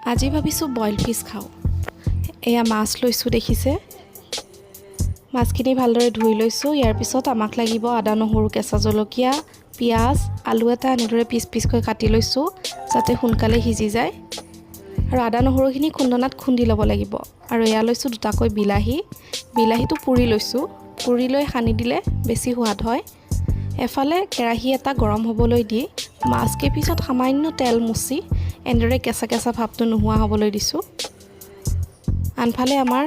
আজি ভাবিছোঁ boil fish খাওঁ। এয়া মাছ লৈছোঁ দেখিছে। মাছখিনি ভালদৰে ধুই লৈছোঁ। ইয়াৰ পিছত আমাক লাগিব আদা, নহৰু, কেঁচা জলকীয়া, পিঁয়াজ, আলু এটা এনেদৰে পিচ পিচকৈ কাটি লৈছোঁ যাতে সোনকালে সিজি যায়। আৰু আদা নহৰুখিনি খুন্দনাত খুন্দি ল'ব লাগিব। আৰু এয়া লৈছোঁ দুটাকৈ বিলাহীটো পুৰি লৈছোঁ। পুৰি লৈ সানি দিলে বেছি সোৱাদ হয়। এফালে কেৰাহী এটা গৰম হ'বলৈ দি মাছকেইপিছত সামান্য তেল মুচি এনেদৰে কেঁচা কেঁচা ভাৱটো নোহোৱা হ'বলৈ দিছোঁ। আনফালে আমাৰ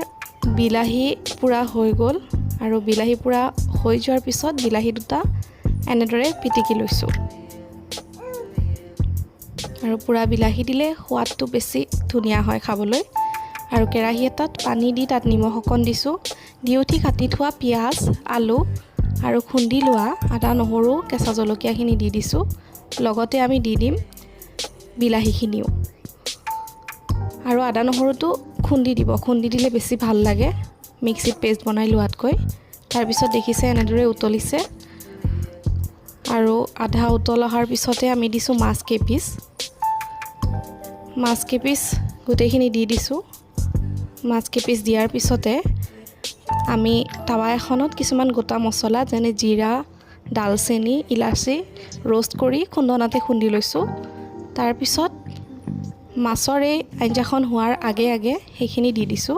বিলাহী পোৰা হৈ গ'ল আৰু বিলাহী পোৰা হৈ যোৱাৰ পিছত বিলাহী দুটা এনেদৰে পিটিকি লৈছোঁ। আৰু পোৰা বিলাহী দিলে সোৱাদটো বেছি ধুনীয়া হয় খাবলৈ। আৰু কেৰাহী এটাত পানী দি তাত নিমখ অকণ দিছোঁ। দি উঠি কাটি থোৱা পিঁয়াজ, আলু আৰু খুন্দি লোৱা আদা, নহৰু, কেঁচা জলকীয়াখিনি দি দিছোঁ। লগতে আমি দি দিম বিলাহীখিনিও। আৰু আদা নহৰুটো খুন্দি দিব। খুন্দি দিলে বেছি ভাল লাগে মিক্সিত পেষ্ট বনাই লোৱাতকৈ। তাৰপিছত দেখিছে এনেদৰে উতলিছে। আৰু আধা উতল অহাৰ পিছতে আমি দিছোঁ মাছকেইপিচ গোটেইখিনি দি দিছোঁ। মাছকেইপিচ দিয়াৰ পিছতে আমি টাৱা এখনত কিছুমান গোটা মছলা যেনে জিৰা, ডালচেনি, ইলাচি ৰোষ্ট কৰি খুন্দনাতে খুন্দি লৈছোঁ। তাৰপিছত মাছৰ এই আঞ্জাখন হোৱাৰ আগে আগে সেইখিনি দি দিছোঁ।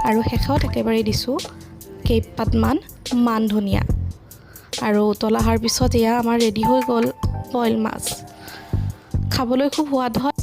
আৰু শেষত একেবাৰে দিছোঁ কেইপাতমান মান ধনিয়া। আৰু উতল অহাৰ পিছত এয়া আমাৰ ৰেডি হৈ গ'ল বইল মাছ। খাবলৈ খুব সোৱাদ হয়।